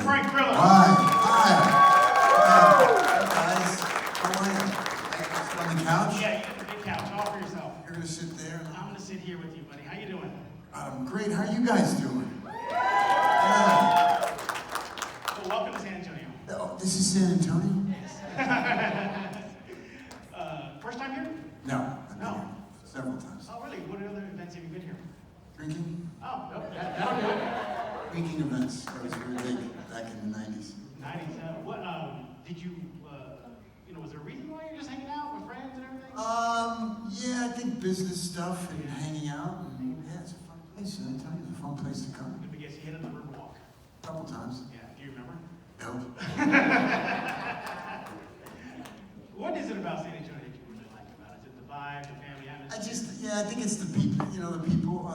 Frank Grillo. Hi. Hi, guys. How are you? On the couch? Yeah, you got the big couch, all for yourself. You're gonna sit there? I'm gonna sit here with you, buddy. How you doing? Great. How are you guys doing? Yeah. Well, welcome to San Antonio. Oh, this is San Antonio? Yes. First time here? No. I've been No. here several times. Oh, really? What other events have you been here? Drinking? Oh, no, that'll do it. Drinking events. That was really big back in the 90s. 90s. Did you, was there a reason why you're just hanging out with friends and everything? Yeah, I think business stuff and hanging out. And, yeah, it's a fun place. San Antonio's a fun place to come. Let me guess, you hit on the Riverwalk. A couple times. Yeah, do you remember? No. What is it about San Antonio that you really like about it? Is it the vibe, the family atmosphere? I think it's the people. The people.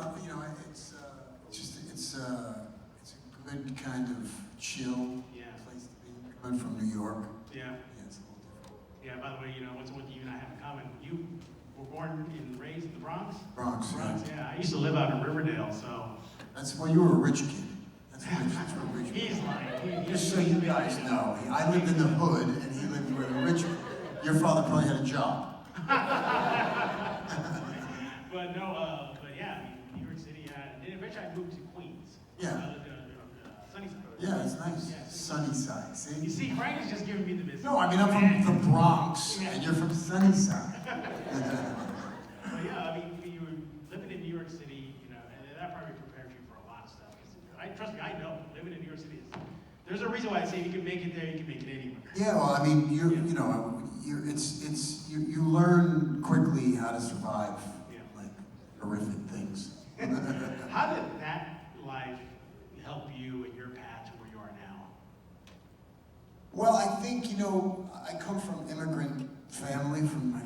It's a good kind of chill place to be. Coming from New York. Yeah. Yeah, it's a little different. Yeah. By the way, what's one thing you and I have in common? You were born and raised in the Bronx. Bronx. Yeah. I used to live out in Riverdale, so. You were a rich kid. That's what a rich kid. He's lying. Just so you guys know, I lived in the hood, and he lived where the rich. Your father probably had a job. But yeah, New York City, and then eventually I moved to Queens. Yeah. I lived in Sunnyside. Yeah, it's nice. Yeah. Sunnyside, see? You see, Frank is just giving me the business. No, I mean, I'm from the Bronx, and you're from Sunnyside. Well, yeah, you were living in New York City, and that probably prepared you for a lot of stuff. Trust me, I know, living in New York City there's a reason why I say if you can make it there, you can make it anywhere. Yeah, well, I mean, you learn quickly how to survive like horrific things. How did that life help you in your path to where you are now? Well, I think I come from immigrant family. From my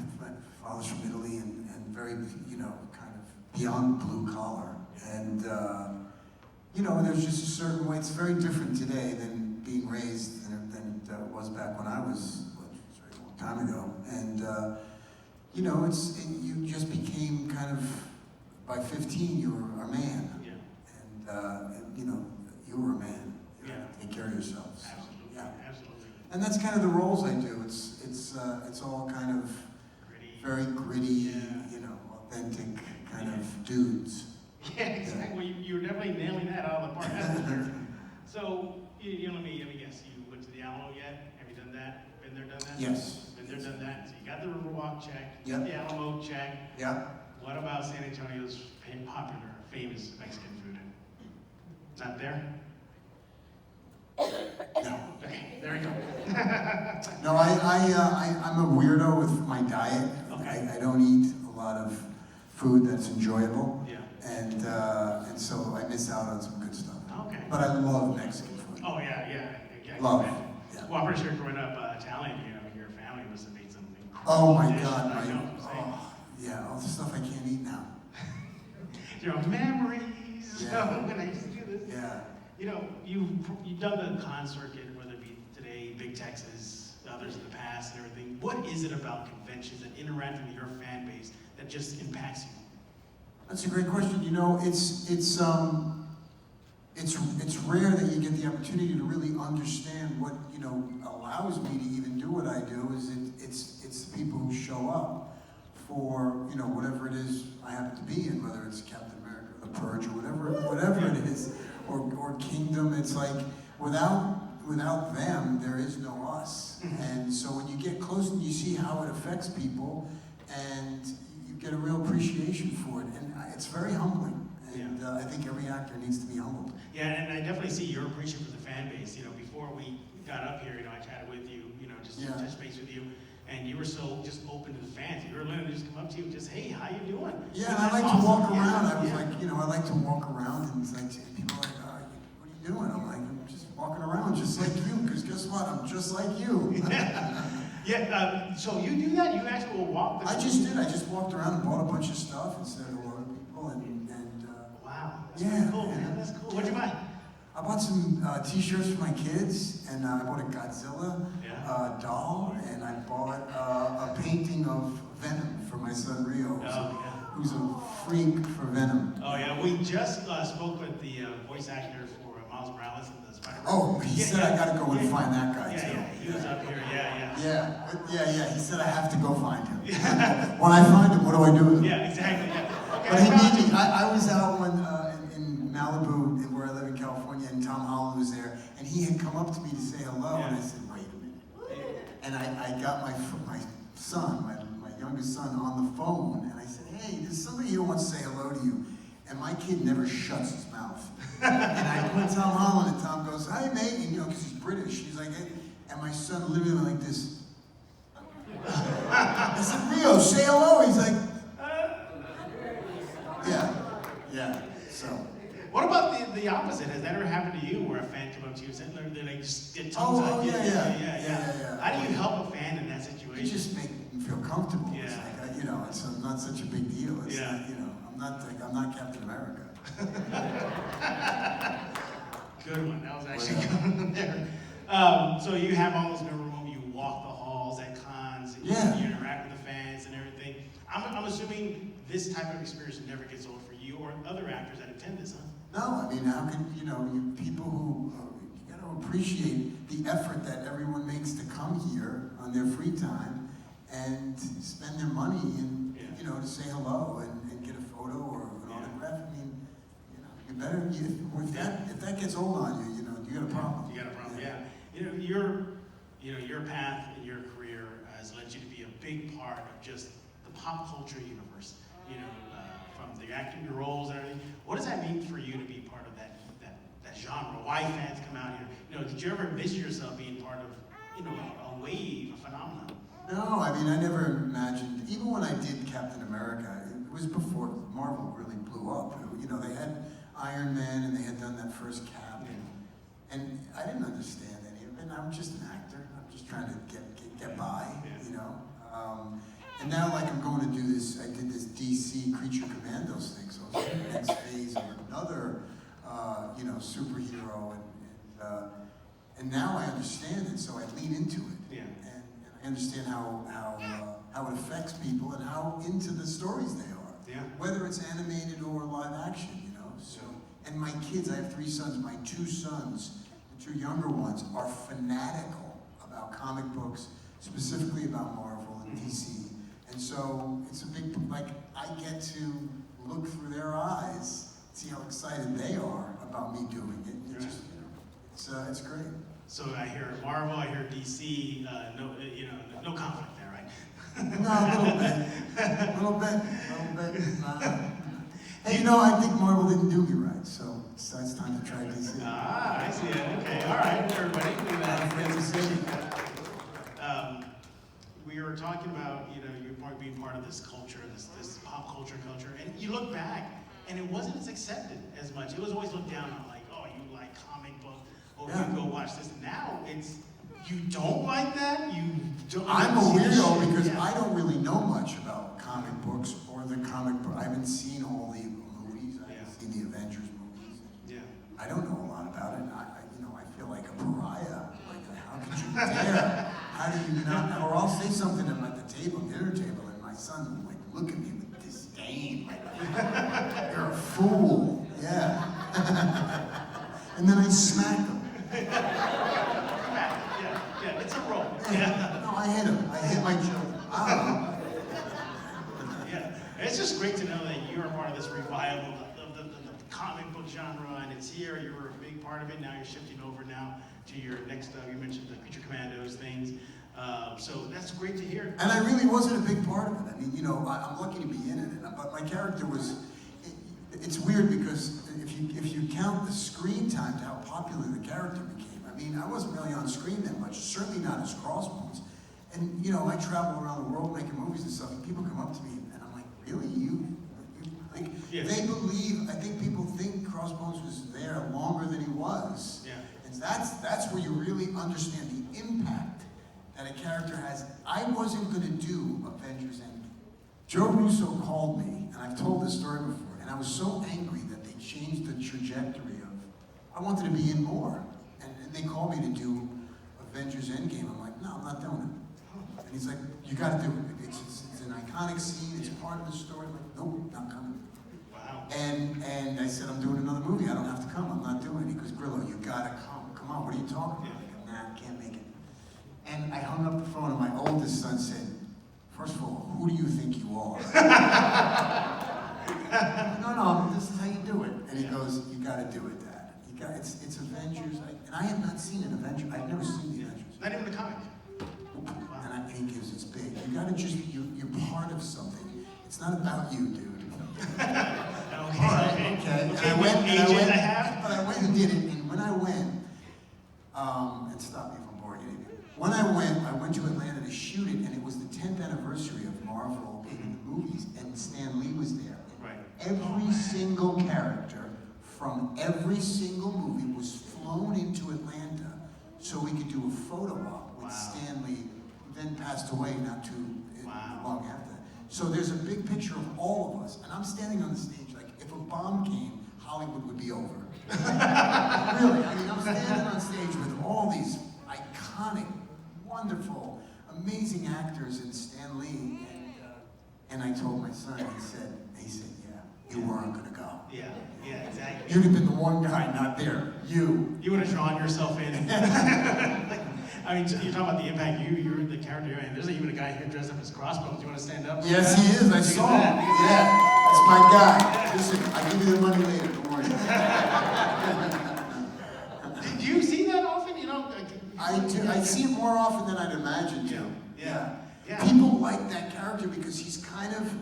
father's from Italy, and very kind of beyond blue collar, and there's just a certain way. It's very different today than being raised than it was back when I was. A very long time ago, and you just became kind of by 15 you were a man, and you were a man. You had to take care of yourselves. Absolutely, absolutely. And that's kind of the roles I do. It's all kind of very gritty, authentic kind of dudes. Yeah, exactly. Well, you were definitely nailing that out of the park. That's for sure. So, let me guess. You went to the Alamo yet? Have you done that? Been there, done that? Yes. Been there, done that. So you got the Riverwalk check. You Yep. got the Alamo check. Yeah. What about San Antonio's popular, famous Mexican food? Not there? No. Okay, there you go. No, I'm a weirdo with my diet. Okay. I don't eat a lot of food that's enjoyable. Yeah. And so I miss out on some good stuff. Okay. But I love Mexican food. Oh, yeah. Love. Yeah. Well, I'm pretty sure growing up Italian, your family must have made something incredible. Oh my dish. God, I know what I'm saying. yeah, all the stuff I can't eat now. Memories. Yeah. When I used to do this. Yeah. You've done the con circuit, whether it be today, Big Texas, others in the past, and everything. What is it about conventions and interacting with your fan base that just impacts you? That's a great question. It's rare that you get the opportunity to really understand what allows me to even do what I do. It's the people who show up for whatever it is I happen to be in, whether it's Captain America or the Purge or whatever it is, or Kingdom. It's like without them there is no us. And so when you get close and you see how it affects people, and you get a real appreciation for it, and it's very humbling. And I think every actor needs to be humbled. Yeah, and I definitely see your appreciation for the fan base. Before we got up here, I chatted with you, just to touch base with you, and you were so just open to the fans. You were willing to just come up to you and just, hey, how you doing? Yeah, I like to walk around. I was like, I like to walk around, and it's like people are like, what are you doing? I'm like, I'm just walking around just like you, because guess what? I'm just like you. So you do that? You actually will walk the I just did. I just walked around and bought a bunch of stuff and said hello to people, and wow, that's pretty cool, man. That's cool. What'd you buy? I bought some t-shirts for my kids, and I bought a Godzilla doll, and I bought a painting of Venom for my son Rio, who's a freak for Venom. Oh yeah, we just spoke with the voice actor for Miles Morales and the Spider-Man. Oh, he said I gotta go and find that guy too. Yeah, he was up here, yeah. Yeah, he said I have to go find him. When I find him, what do I do with him? Yeah, exactly, yeah. Okay, But he made me, I was out in Malibu, where I live in California, and Tom Holland was there, and he had come up to me to say hello, and I said, wait a minute. And I got my son, my youngest son, on the phone, and I said, hey, there's somebody here who wants to say hello to you. And my kid never shuts his mouth. And I put Tom Holland, and Tom goes, hi, mate, and, because he's British. He's like, hey. And my son literally went like this. I said, Rio, say hello. He's like, yeah, so. What about the opposite? Has that ever happened to you where a fan comes up to you and they like just get tongues out? Yeah. How do you help a fan in that situation? You just make them feel comfortable. Yeah. It's like, it's not such a big deal. It's not, I'm not Captain America. Good one. That was actually good one there. So you have all those memorable moments. You walk the halls at cons. And you interact with the fans and everything. I'm assuming this type of experience never gets old for you or other actors that attend this, huh? No, I mean, how can, people who, you got to appreciate the effort that everyone makes to come here on their free time and spend their money and, to say hello and get a photo or an autograph. I mean, you better, if that gets old on you, you got a problem. You got a problem, yeah. Your path in your career has led you to be a big part of just the pop culture universe. From the acting roles and everything. What does that mean for you to be part of that genre? Why fans come out here? Did you ever envision yourself being part of, a wave, a phenomenon? No, I mean, I never imagined, even when I did Captain America, it was before Marvel really blew up. They had Iron Man and they had done that first Cap, and I didn't understand any of it. I'm just an actor. I'm just trying to get by, and now, like, I'm going to do this, I did this DC Creature Commandos thing, so it's the next phase of another, superhero, and now I understand it, so I lean into it. Yeah. And I understand how it affects people and how into the stories they are. Yeah. Whether it's animated or live action, So, and my kids, I have 3 sons, my 2 sons, the 2 younger ones, are fanatical about comic books, specifically about Marvel and DC. And so it's a big, I get to look through their eyes, see how excited they are about me doing it. It just, it's great. So I hear Marvel, I hear DC, no conflict there, right? No, a little bit. Hey, I think Marvel didn't do me right, so it's time to try DC. Ah, I see it. Okay, all right, everybody. We were talking about, you being part of this culture, this pop culture, and you look back, and it wasn't as accepted as much. It was always looked down on, like, oh, you like comic book, you go watch this. Now it's, you don't like that? You don't. I'm a weirdo because I don't really know much about comic books or the comic book. I haven't seen all the movies. I haven't seen the Avengers movies. Yeah. I don't know a lot about it. I feel like a pariah. Like, how could you dare? How do you not? Or I'll say something to them at the dinner table, and my son will look at me with disdain. You're a fool. Yeah. And then I smack him. Yeah, it's a role. No, I hit him. I hit my children. I don't know. Yeah, it's just great to know that you're a part of this revival of the comic book genre, and it's here. You were a big part of it. Now you're shifting over now to your next. You mentioned the Creature Commandos things. So that's great to hear. And I really wasn't a big part of it. I mean, I'm lucky to be in it, but my character was. It's weird because if you count the screen time to how popular the character became. I mean, I wasn't really on screen that much. Certainly not as Crossbones. And I travel around the world making movies and stuff. And people come up to me, and I'm like, really, They believe. I think people think Crossbones was there longer than he was. Yeah. And that's where you really understand the impact that a character has. I wasn't going to do Avengers Endgame. Joe Russo called me, and I've told this story before, and I was so angry that they changed the trajectory of. I wanted to be in more, and they called me to do Avengers Endgame. I'm like, no, I'm not doing it. And he's like, you got to do it. It's an iconic scene. It's part of the story. I'm like, nope, not coming. Wow. Wow. And I said, I'm doing another movie. I don't have to come. I'm not doing it. He goes, Grillo, you gotta come. Come on, what are you talking about? I go, nah, can't make it. And I hung up the phone, and my oldest son said, first of all, who do you think you are? No, this is how you do it. And he goes, you gotta do it, Dad. It's Avengers. And I have not seen an Avenger. I've never seen the Avengers. Not even the comic. And he gives it's big. You gotta just, you're part of something. It's not about you, dude. Okay. And I went, but I went and did it. And when I went, and stop me if I'm boring you. When I went to Atlanta to shoot it, and it was the 10th anniversary of Marvel in the movies, and Stan Lee was there. Right. Every single character from every single movie was flown into Atlanta so we could do a photo op with Stan Lee, who then passed away not too long after that. So there's a big picture of all of us, and I'm standing on the stage like, if a bomb came, Hollywood would be over. Really, I mean, I'm standing on stage with all these iconic, wonderful, amazing actors and Stan Lee, and I told my son, he said, yeah, you weren't gonna go. Yeah, exactly. You'd have been the one guy not there. You would have drawn yourself in. I mean, you're talking about the impact. You're the character you're in. There's even a guy here dressed up as Crossbones. You want to stand up? Yes, he is. I saw him. Yeah, that's my guy. Listen, I'll give you the money later. Don't worry. Did you see that often? You know, I do. I see it more often than I'd imagined to. Yeah. People like that character because he's kind of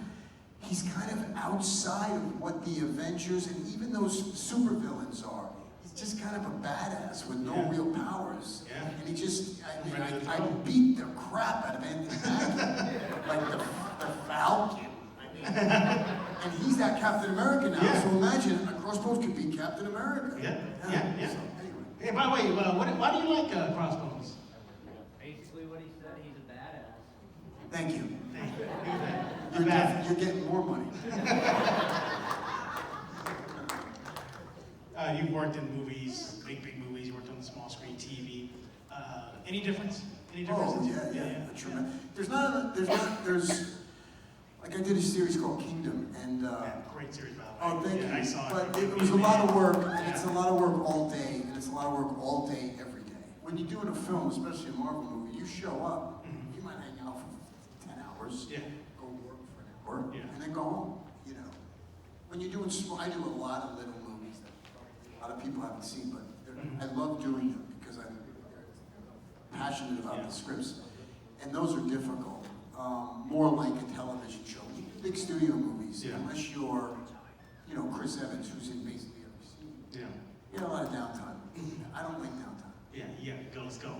outside of what the Avengers and even those supervillains are. He's just kind of a badass with no real powers. Yeah. And he just, I beat the crap out of Anthony Mackie. Like the Falcon. And he's that Captain America now. Yeah. So imagine a Crossbones could be Captain America. Yeah. So, anyway. Hey, by the way, why do you like Crossbones? Basically what he said, he's a badass. Thank you. You're You're getting more money. You've worked in movies, big movies. You worked on the small screen TV. Any difference? Oh, yeah. There's, like I did a series called Kingdom, and great series, by the way. oh, thank you. I saw it. But it was a lot of work, and it's a lot of work all day, and it's a lot of work all day, every day. When you're doing a film, especially a Marvel movie, you show up, you might hang out for 10 hours, go work for an hour, and then go home, you know. When you're doing small, I do a lot of little movies that a lot of people haven't seen, but I love doing them because I'm passionate about the scripts, and those are difficult. More like a television show. Big studio movies, unless you're, you know, Chris Evans, who's in basically every scene. You got a lot of downtime. I don't like downtime. Let's go.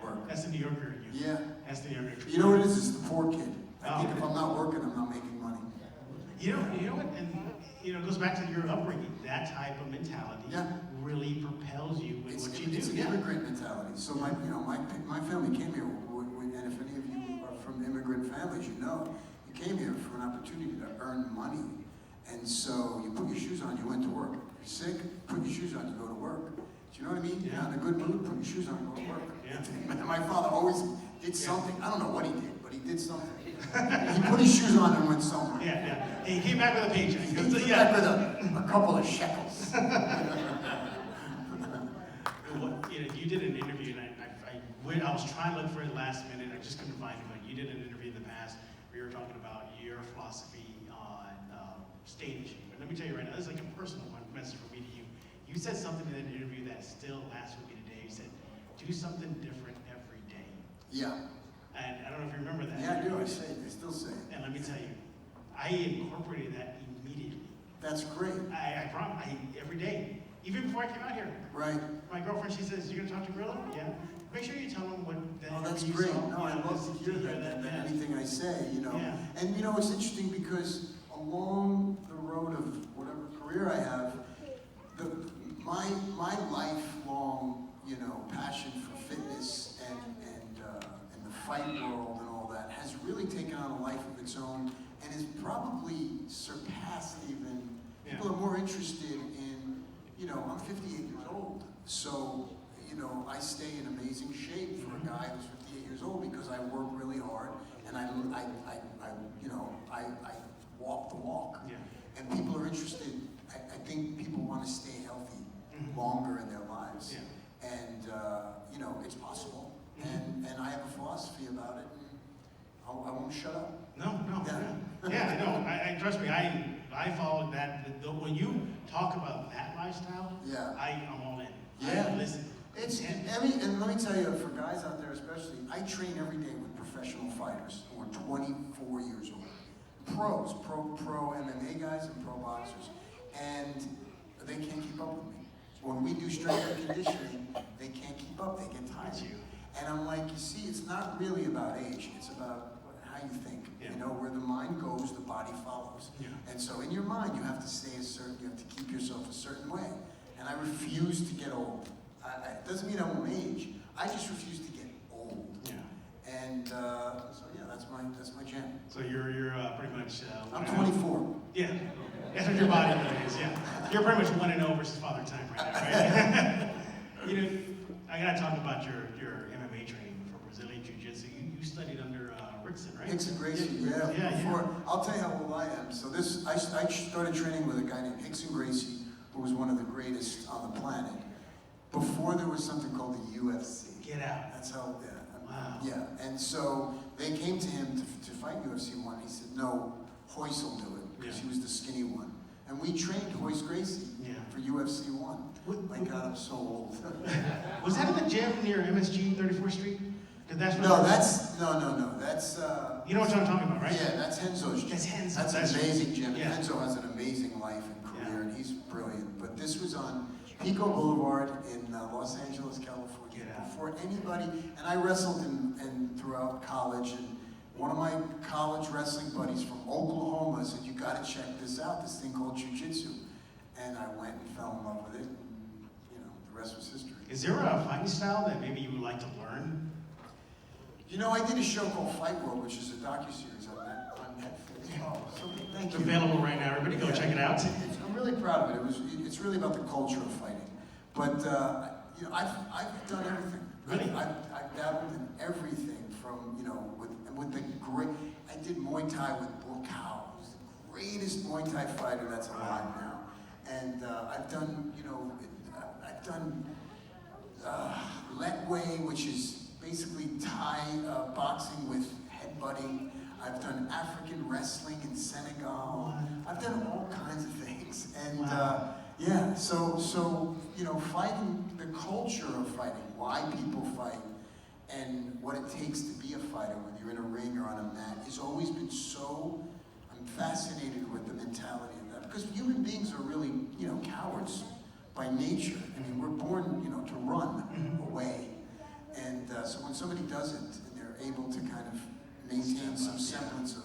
Work. That's the New Yorker in you. That's the New Yorker. You know what it is? It's the poor kid. I think if I'm not working, I'm not making money. You know what? And it goes back to your upbringing. That type of mentality really propels you with what you do. It's an immigrant mentality. So my family came here, and if any of you are from immigrant families, you know, you came here for an opportunity to earn money. And so you put your shoes on, you went to work. You're sick, put your shoes on, you go to work. Do you know what I mean? You're not in a good mood, put your shoes on, go to work. My father always did something. I don't know what he did, but he did something. He put his shoes on and went somewhere. He came back with a paycheck. He came back with a couple of shekels. You did an interview, and I was trying to look for it last minute. I just couldn't find it, but you did an interview in the past where you were talking about your philosophy on stage. And let me tell you right now, this is like a personal message from me to you. You said something in that interview that still lasts with me today. You said, do something different every day. Yeah. And I don't know if you remember that. Yeah, I do. I still say it. And let me tell you, I incorporated that immediately. That's great. I promise, every day. Even before I came out here. Right. My girlfriend, she says, you're going to talk to Grillo? Yeah. Make sure you tell him what that Oh, that's you great. saw. No, I love to hear that. Anything I say, you know. Yeah. And you know, it's interesting because along the road of whatever career I have, my lifelong, you know, passion for fitness and the fight world and all that has really taken on a life of its own and has probably surpassed even. People are more interested in, you know, I'm 58 years old, so, you know, I stay in amazing shape for a guy who's 58 years old because I work really hard and I walk the walk. and people are interested. I think people want to stay healthy longer in their lives, and you know, it's possible. And I have a philosophy about it. And I won't shut up. No. Yeah, no. I trust me. I followed that. When you talk about that lifestyle, I'm all in. Yeah. I listen. And let me tell you, for guys out there especially, I train every day with professional fighters who are 24 years old. Pros, pro MMA guys and pro boxers. And they can't keep up with me. When we do strength and conditioning, they can't keep up, they get tired. And I'm like, you see, it's not really about age, it's about how you think. You know, where the mind goes, the body follows. And so in your mind, you have to stay a certain, you have to keep yourself a certain way. And I refuse to get old. It doesn't mean I won't age. I just refuse to get old. And so yeah, that's my jam. So you're pretty much. I'm 24. Yeah, that's what your body is. Yeah, you're pretty much 1-0 versus father time right now, right? You know, I gotta talk about your MMA training for Brazilian Jiu-Jitsu. You studied under Rickson, right? Rickson Gracie, before, I'll tell you how old I am. So I started training with a guy named Rickson Gracie, who was one of the greatest on the planet. Before there was something called the UFC. Get out. That's how, Wow. Yeah, and so they came to him to fight UFC 1. He said, no, Hoist will do it, because he was the skinny one. And we trained Hoist Gracie for UFC 1. My God, I'm so old. Was that in the gym near MSG 34th Street? That's no. That's you know what I'm talking about, right? Yeah, that's Henzo's gym. That's Henzo. That's an amazing gym. Yeah. Enzo has an amazing life and career, and he's brilliant. But this was on Pico Boulevard in Los Angeles, California. Before anybody, and I wrestled in throughout college, and one of my college wrestling buddies from Oklahoma said, you gotta check this out, this thing called Jiu-Jitsu. And I went and fell in love with it, and you know, the rest was history. Is there a fighting style that maybe you would like to learn? You know, I did a show called Fight World, which is a docuseries on Netflix. Oh, so thank It's you. available right now, everybody go check it out. I'm really proud of it. It's really about the culture of fighting. But you know, I've done everything. Really? I've dabbled in everything from, you know, with the great, I did Muay Thai with Burkau, who's the greatest Muay Thai fighter that's alive now. And I've done, you know, I've done Letway, which is basically Thai boxing with headbutting. I've done African wrestling in Senegal. I've done all kinds of things. And yeah, so you know, fighting, the culture of fighting, why people fight, and what it takes to be a fighter, whether you're in a ring or on a mat, has always been so, I'm fascinated with the mentality of that. Because human beings are really, you know, cowards by nature. I mean, we're born, you know, to run away. And so when somebody does it, and they're able to kind of maintain some semblance of,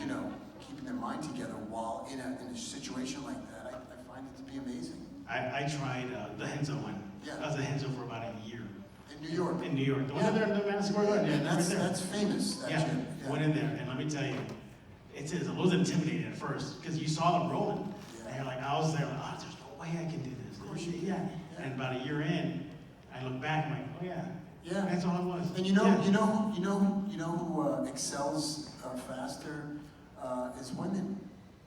you know, keeping their mind together while in a situation like that, I find it to be amazing. I tried the Henzo one. I was a Henzo for about a year. In New York? In New York. The one there in the Madison Square Garden. Yeah, that's famous, that gym. Went in there, and let me tell you, it's a little intimidating at first, because you saw them rolling. And you're like, I was there, like, oh, there's no way I can do this. Of course you can. And about a year in, I look back, I'm like, oh yeah, that's all it was. And you know who excels faster is women.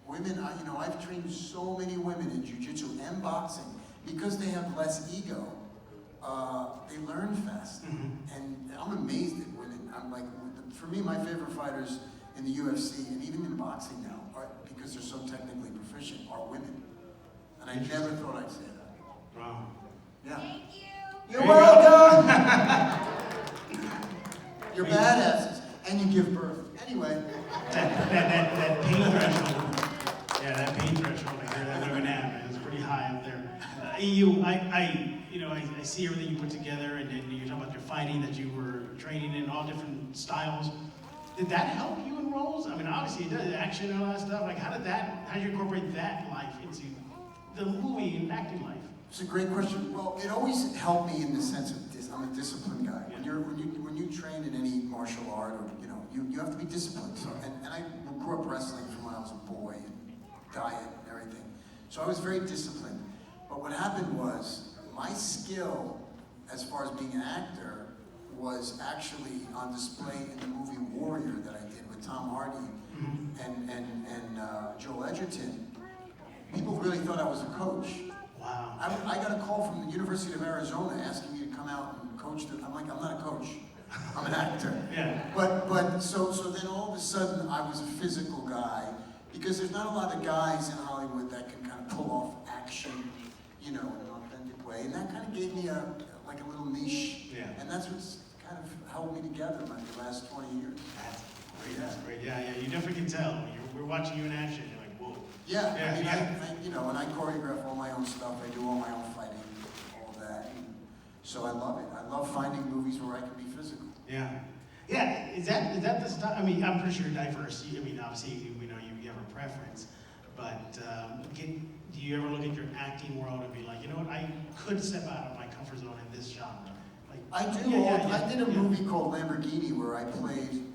Women, you know, I've trained so many women in jiu-jitsu and boxing because they have less ego. They learn fast, and I'm amazed at women. I'm like, for me, my favorite fighters in the UFC and even in boxing now, are, because they're so technically proficient, are women. And I never thought I'd say that. Wow. Yeah. Thank you. You're welcome. You're badasses, and you give birth. Anyway. That pain threshold. Yeah, that pain threshold I hear that women have, man, it's pretty high up there. I see everything you put together, and then you're talking about your fighting that you were training in all different styles. Did that help you in roles? I mean, obviously it does, action and all that stuff. Like, how did you incorporate that life into the movie and acting life? It's a great question. Well, it always helped me in the sense of I'm a disciplined guy. When you train in any martial art, or you have to be disciplined. So, and I grew up wrestling from when I was a boy, and diet and everything. So I was very disciplined. But what happened was my skill, as far as being an actor, was actually on display in the movie Warrior that I did with Tom Hardy and Joel Edgerton. people really thought I was a coach. Wow. I got a call from the University of Arizona asking me to come out and coach them. I'm like, I'm not a coach. I'm an actor. Yeah. But so then all of a sudden I was a physical guy, because there's not a lot of guys in Hollywood that can kind of pull off action, you know, in an authentic way. And that kind of gave me a little niche. Yeah. And that's what's kind of held me together the last 20 years. That's great. That's great. Yeah, yeah. You definitely can tell. We're watching you in action. You're like, whoa. Yeah, Yeah, I mean, yeah. I you know, and I choreograph all my own stuff. I do all my own fighting, all that. And so I love it. I love finding movies where I can be physical. Yeah. Yeah, is that the stuff? I mean, I'm pretty sure you're diverse. I mean, obviously, we know you have a preference, but do you ever look at your acting world and be like, you know what, I could step out of my comfort zone in this genre? Like, I do. I did a movie called Lamborghini where I played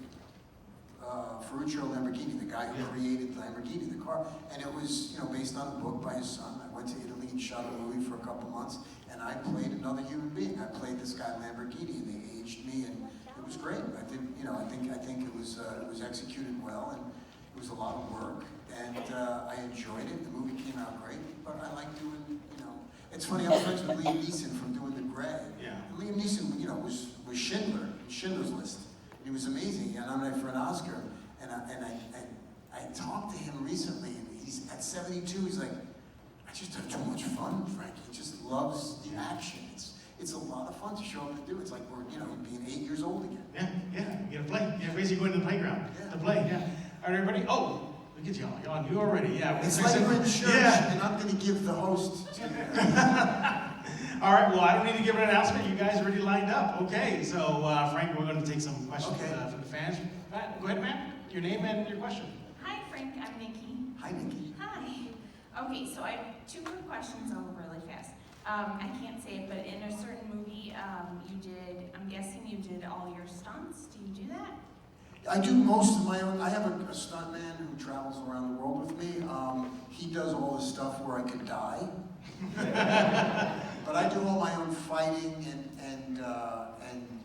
Ferruccio Lamborghini, the guy who created Lamborghini, the car, and it was, you know, based on a book by his son. I went to Italy and shot a movie for a couple months, and I played another human being. I played this guy Lamborghini, and they aged me, and it was great. I did, you know, I think it was executed well, and it was a lot of work, and I enjoyed it. The movie came out great, but I like doing, you know, it's funny. I was friends with Liam Neeson from doing The Grey. Yeah. And Liam Neeson, you know, was Schindler, Schindler's List. He was amazing. He got nominated for an Oscar, and I talked to him recently, and he's at 72. He's like, I just have too much fun, Frank. He just loves the action. It's a lot of fun to show up and do. It's like we're, you know, being 8 years old again. Yeah, yeah, you gotta play. Yeah, basically going to the playground to play, yeah. All right, everybody, oh, look at y'all, y'all knew already, yeah. It's like we're in church, yeah. and I'm gonna give the host to you. All right, well, I don't need to give an announcement. You guys already lined up. Okay, so Frank, we're gonna take some questions from the fans. Go ahead, ma'am, your name and your question. Hi, Frank, I'm Nikki. Hi, Nikki. Hi. Okay, so I have 2 quick questions. I'll go really fast. I can't say it, but in a certain movie, I'm guessing you did all your stunts. Do you do that? I do most of my own. I have a stunt man who travels around the world with me. He does all the stuff where I could die. But I do all my own fighting and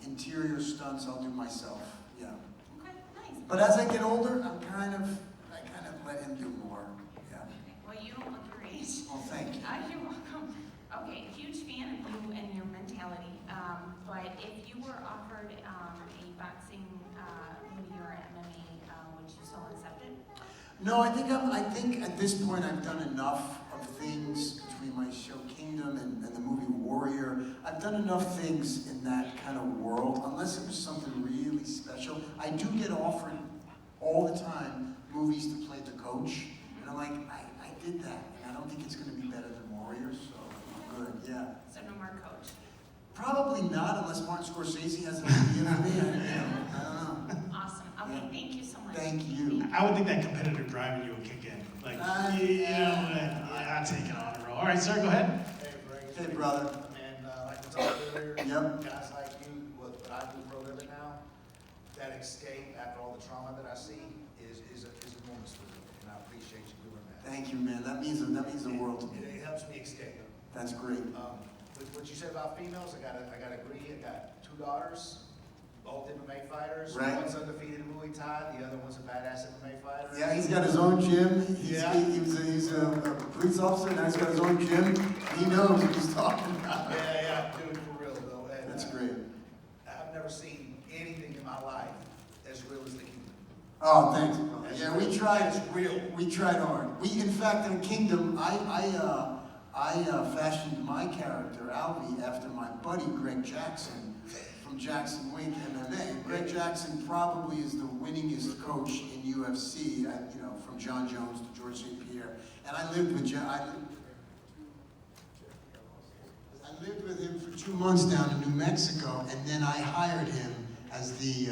interior stunts. I'll do myself. Yeah. Okay, nice. But as I get older, I kind of let him do more. Yeah. Well, you don't look your age. Well, thank you. You're welcome. Okay, huge fan of you and your mentality. But if you were offered a boxing movie or MMA, would you still accept it? No, I think at this point I've done enough of things between my show Kingdom and the movie Warrior. I've done enough things in that kind of world, unless it was something really special. I do get offered all the time movies to play the coach, and I'm like, I did that, and I don't think it's going to be better than Warrior, so I'm good, yeah. So no more coach. Probably not, unless Martin Scorsese has an idea for me. I don't know. Awesome. Okay, thank you so much. Thank you. I would think that competitive driving you would kick in. Like, yeah, I'll take it on a roll. All right, sir, go ahead. Hey, Frank. Hey, brother. And like we talked earlier, Yep. guys like you, what I do for a living now, that escape after all the trauma that I see is enormous for me, and I appreciate you doing that. Thank you, man. That means the world to me. It helps me escape. That's great. With what you said about females, I gotta agree. I got 2 daughters, both MMA fighters. Right. One's undefeated in Muay Thai, the other one's a badass MMA fighter. Yeah, he's got his own gym. Yeah. He's a police officer, now he's got his own gym. He knows what he's talking about. Yeah, dude, for real though. And, That's great. I've never seen anything in my life as real as the Kingdom. Oh, thanks. That's Yeah, real. we tried. That's real. We tried hard. In fact, in Kingdom, I fashioned my character, Alvy, after my buddy Greg Jackson from Jackson Wink MMA. Greg Jackson probably is the winningest coach in UFC, from John Jones to George St. Pierre. And I lived with I lived with him for 2 months down in New Mexico, and then I hired him as the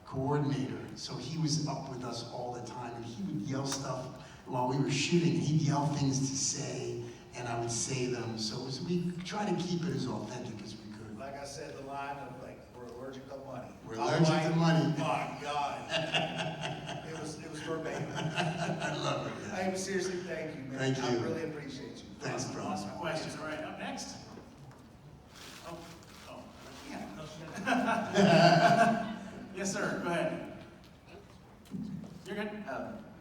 coordinator. So he was up with us all the time, and he would yell stuff while we were shooting. He'd yell things to say, and I would say them. So we try to keep it as authentic as we could. Like I said, the line of like, we're allergic to money. We're allergic to money. My God. it was verbatim. I love it. Hey, seriously, thank you, man. Thank you. I really appreciate you. Thanks, bro. Awesome question. All right, up next. Yeah. Yes, sir. Go ahead. You're good.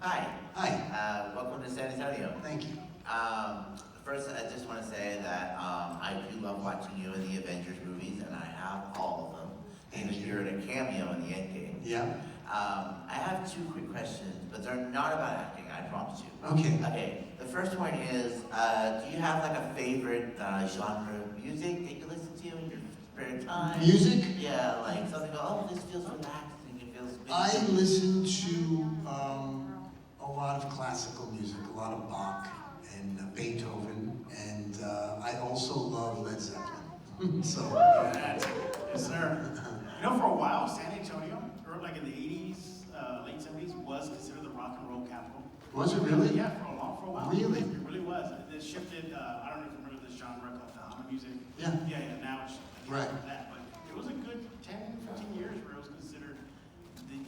Hi. Hi. Welcome to San Antonio. Thank you. First, I just want to say that I do love watching you in the Avengers movies, and I have all of them. Even you're in a cameo in the Endgame. Yeah. I have two quick questions, but they're not about acting, I promise you. Okay. Okay, the first one is, do you have like a favorite genre of music that you listen to in your spare time? Music? Yeah, like something, oh, this feels relaxing, it feels I listen to a lot of classical music, a lot of Bach and Beethoven, and I also love Led Zeppelin. So, Yes, sir. You know, for a while, San Antonio, or like in the 80s, late 70s, was considered the rock and roll capital. was it really? Yeah, for a while. Really? It really was. It shifted, I don't know if you remember this genre called the Hama music. Yeah. Yeah, now it's Right. that. But it was a good 10, 15 years where it was considered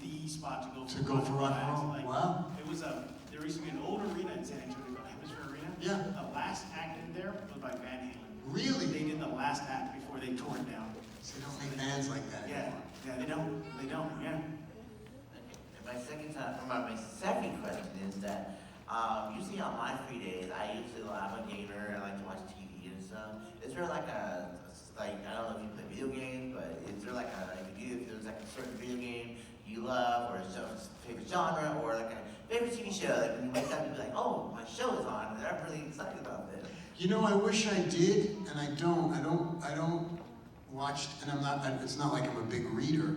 the spot to go for. To go for rock and roll. Like, Wow. It was there used to be an old arena in San Antonio called Hemisphere Arena. Yeah. The last act in there was by Van Halen. Really? They did the last act before they tore it down. So they don't make bands like that Yeah, anymore. yeah, they don't, yeah. Okay. My second question is that usually on my free days, I'm a gamer. I like to watch TV and stuff. Is there like I don't know if you play video games, but is there like if there's like a certain video game you love, or a favorite genre, or like a favorite TV show? Like when you wake up, you be like, oh, my show is on, and I'm really excited about this. You know, I wish I did, and I don't watch, and it's not like I'm a big reader.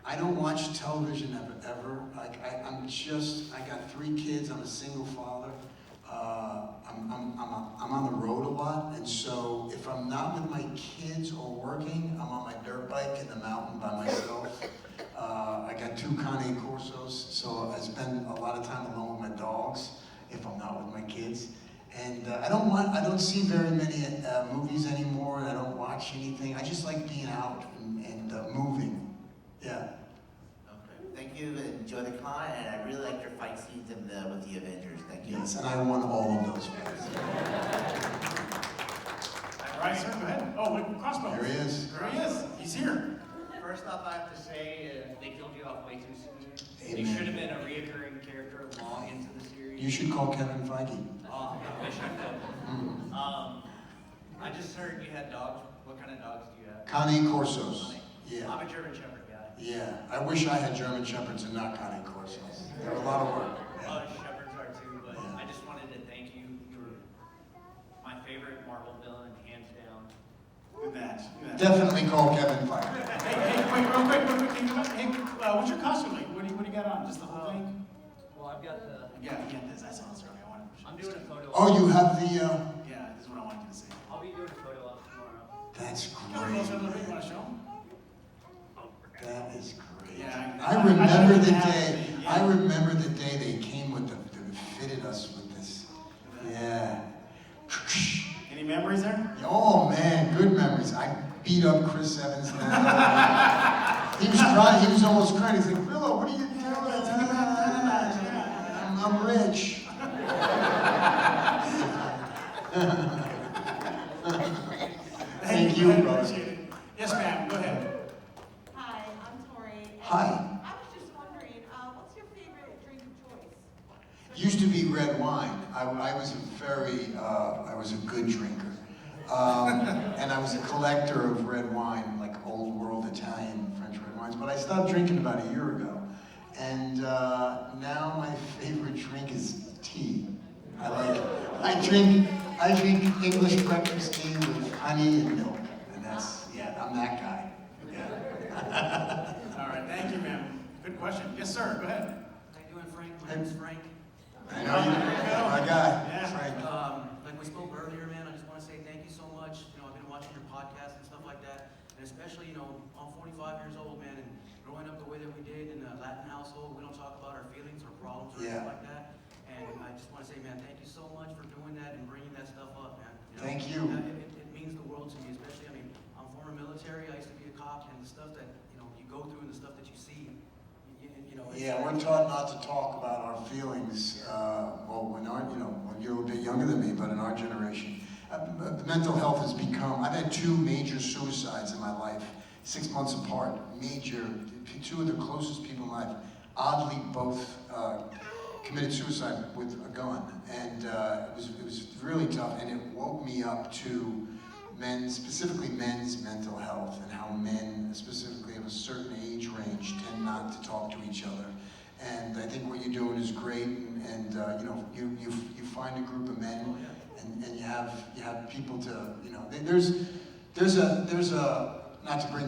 I don't watch television ever. Like, I got 3 kids, I'm a single father. I'm on the road a lot, and so if I'm not with my kids or working, I'm on my dirt bike in the mountain by myself. I got 2 Cane Corsos, so I spend a lot of time alone with my dogs if I'm not with my kids. And I don't see very many movies anymore, and I don't watch anything. I just like being out and moving. Yeah. Okay. Thank you. Enjoy the con, and I really liked your fight scenes with the Avengers. Thank you. Yes, and I won all of those fights. All right, sir, go ahead. Oh, wait, crossbow. There he is. There he is. He's here. First off, I have to say, they killed you off way too soon. Amen. You should have been a reoccurring character long into the series. You should call Kevin Feige. Oh, I wish I could. Mm. I just heard you had dogs. What kind of dogs do you have? Cane Corsos. Yeah. I'm a German Shepherd guy. Yeah. I wish I had German Shepherds and not Cane Corsos. They're a lot of work. Yeah. Shepherds are too, but Yeah. I just wanted to thank you. You were my favorite Marvel villain, hands down. Look at that. Look at that. Definitely call Kevin Feige. Hey, wait, real quick. Hey, what's your costume like? What do you got on? Just the whole thing? Well, I've got the. Yeah, this. I saw this earlier. I wanted to I'm doing a photo. Oh, you have the. Yeah, this is what I wanted you to say. I'll be doing a photo op tomorrow. That's Come on, closer a little bit. You want to show them? That is great. Yeah, I remember the I day. yeah. I remember the day they came with fitted us with this. Yeah. Any memories there? Oh man, good memories. I beat up Chris Evans. He was crying. He was almost crying. He's like, Grillo, what are you doing? I'm rich. Thank you, brother. Appreciate it. Yes, ma'am. Go ahead. Hi, I'm Tori. and Hi. I was just wondering, what's your favorite drink of choice? Used to be red wine. I was I was a good drinker. And I was a collector of red wine, like old world Italian, French red wines. But I stopped drinking about a year ago. And now my favorite drink is tea. I drink English breakfast tea with honey and milk. And I'm that guy. Yeah. All right, thank you, ma'am. Good question. Yes, sir. Go ahead. How you doing, Frank? My name's Frank. I know you. My guy. Yeah. Frank. Like we spoke earlier, man, I just want to say thank you so much. You know, I've been watching your podcast and stuff like that, and especially, I'm 45 years old, man, and growing up the way that we did in a Latin household, we don't talk about our feelings or problems or Yeah. anything like that. And I just want to say, man, thank you so much for doing that and bringing that stuff up, man. Thank you. It means the world to me, especially, I'm former military. I used to be a cop, and the stuff that, you go through and the stuff that you see, Yeah, we're taught not to talk about our feelings. When you're a bit younger than me, but in our generation, mental health has become. I've had 2 major suicides in my life, 6 months apart. Major, 2 of the closest people in life. Oddly, both committed suicide with a gun, and it was really tough, and it woke me up to specifically men's mental health, and how men, specifically of a certain age range, tend not to talk to each other. And I think what you're doing is great, and you know, you find a group of men, and you have people to, you know, there's a not to bring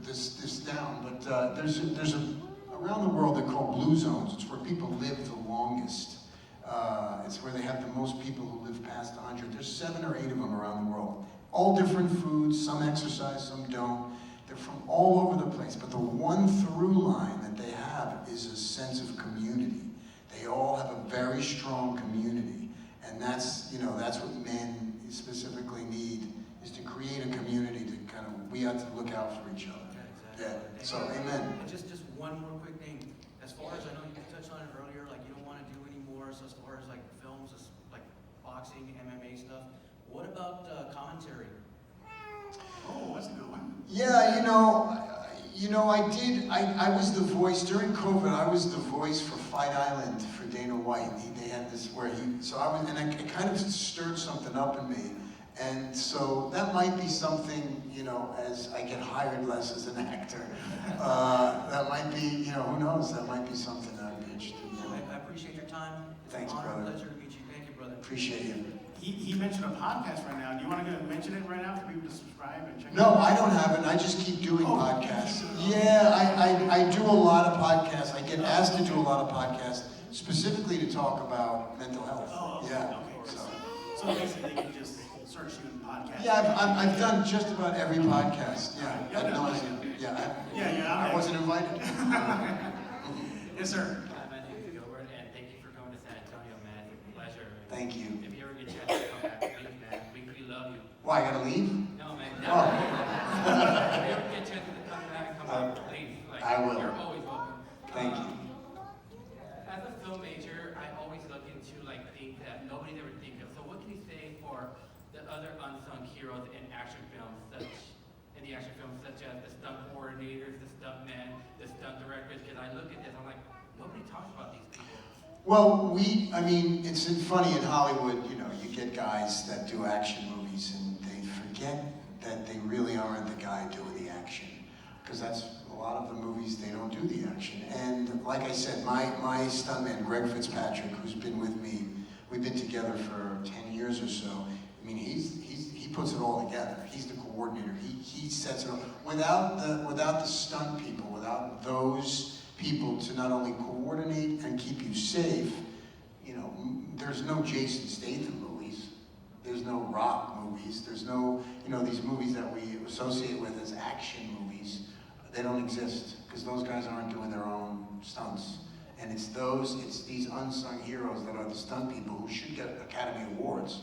this down, but there's a around the world they're called blue zones. It's where people live the longest. It's where they have the most people who live past 100. There's 7 or 8 of them around the world. All different foods, some exercise, some don't. They're from all over the place, but the one through line that they have is a sense of community. They all have a very strong community, and that's, you know, that's what men specifically need, is to create a community to kind of, we have to look out for each other. Yeah, exactly. Yeah, so amen. And just one more quick thing. As far as I know, you touched on it earlier, like you don't want to do any more, so as far as like films, like boxing, MMA stuff, what about commentary? Oh, that's a good one. Yeah, I was the voice, during COVID, I was the voice for Fight Island for Dana White. They had this where it kind of stirred something up in me. And so that might be something, you know, as I get hired less as an actor, that might be, you know, who knows, that might be something that I'd be interested in doing. I appreciate your time. It's Thanks, an honor and brother. pleasure to meet you. Thank you, brother. Appreciate you. He mentioned a podcast right now. Do you want to go mention it right now for people to subscribe and check it No, out? I don't have it. I just keep doing Oh. podcasts. Yeah, I do a lot of podcasts. I get asked to do a lot of podcasts, specifically to talk about mental health. Oh, okay. Yeah. Okay. So. So basically, they can just search you in podcast. Yeah, I've done just about every podcast. Yeah, Yeah, I know. yeah. Yeah, I wasn't invited. Yes, sir. My name is Gilbert, and thank you for coming to San Antonio, man. It's a pleasure. Thank you. If you ever get a chance to come back, please, man. We love you. Why, I gotta leave? No, man. Oh. If you ever get a chance to come back, please. Like, I will. You're always welcome. Thank you. As a film major, I always look into like things that nobody's ever think of. So what can you say for the other unsung heroes in action films, such as the stunt coordinators, the stunt men, the stunt directors? Because I look at this, I'm like, nobody talks about these people. Well, it's funny in Hollywood, you know, you get guys that do action movies and they forget that they really aren't the guy doing the action. Because that's a lot of the movies, they don't do the action. And like I said, my stuntman, Greg Fitzpatrick, who's been with me, we've been together for 10 years or so. I mean, he puts it all together. He's the coordinator. He sets it up. Without the stunt people, without those people to not only coordinate and keep you safe, you know, there's no Jason Statham movies. There's no Rock movies. There's no, you know, these movies that we associate with as action movies. They don't exist because those guys aren't doing their own stunts. And it's these unsung heroes that are the stunt people who should get Academy Awards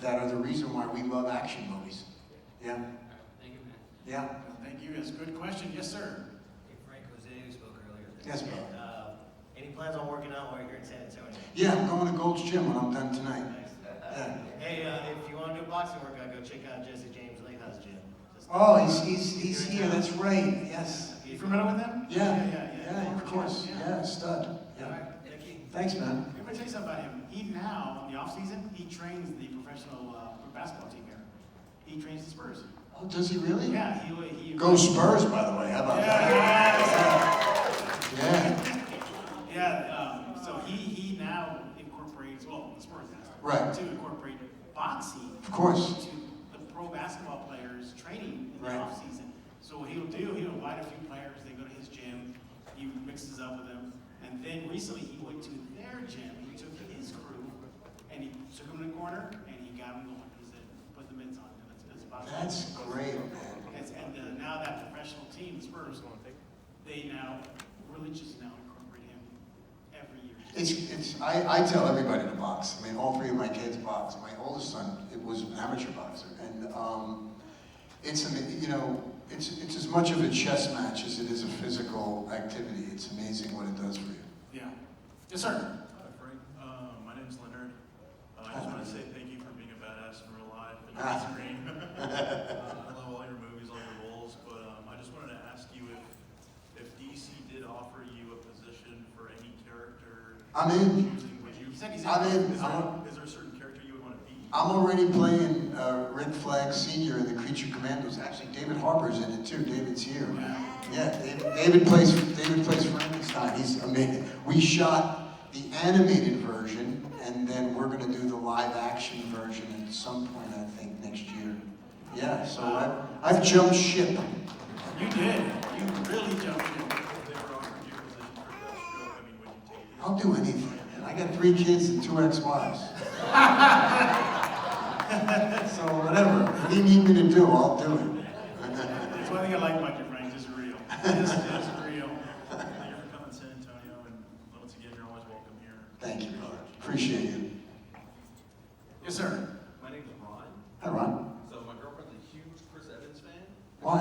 that are the reason why we love action movies. Yeah? Thank you, man. Yeah? Thank you. That's a good question. Yes, sir. Hey, Frank, Jose, who spoke earlier. Yes, bro. Any plans on working out while you're here in San Antonio? Yeah, I'm going to Gold's Gym when I'm done tonight. Nice. Yeah. Hey, if you want to do a boxing workout, go check out Jesse James Leha's gym. Oh, he's here. That's right. Yes. You familiar with them? Yeah, of course. Yeah, stud. All Yeah. right, thank you. Thanks, man. Let me tell you something about him. He now, in the off season, he trains the professional basketball team here. He trains the Spurs. Oh, does he really? Yeah, he Go Spurs, by the way. How about that? Yeah. So he now incorporates, well, the Spurs has Right. to incorporate boxing Of course. to the pro basketball players training in the Right. off season. So what he'll do, he'll invite a few players, they go to his gym, he mixes up with them, and then recently he went to their gym, he took his crew, and he took them in the corner, and he got them going. He said, put the mitts on, and it's boxing. That's great, man. And now that professional team, the Spurs, they now religiously now incorporate him every year. I tell everybody to box. I mean, all 3 of my kids box. My oldest son, it was an amateur boxer, and it's as much of a chess match as it is a physical activity. It's amazing what it does for you. Yeah. Yes, sir. Hi, Frank. My name's Leonard. I just want to say thank you for being a badass in real life and on screen. I love all your movies, all your roles, but I just wanted to ask you if DC did offer you a position for any character I'm in. Would you? He said he's I'm in. Is there a certain character you would want to be? I'm already playing Rick Flag Sr. in the Creature Commandos. Actually, David Harbour's in it too. David's here. Yeah, David plays Frankenstein. He's amazing. We shot the animated version, and then we're going to do the live action version at some point, I think, next year. Yeah, so I've jumped ship. You did. You really jumped in. If they were offering you a position for best stroke, I mean, would you take it? I'll do anything. Man. I got 3 kids and 2 ex-wives. So whatever. What do you need me to do? I'll do it. That's one thing I like about you, Frank. Just real. Just real. Thank you for coming to San Antonio, and once again, you're always welcome here. Thank you, brother. Appreciate you. Yes, sir. My name is Ron. Hi, Ron. So my girlfriend's a huge Chris Evans fan. Why?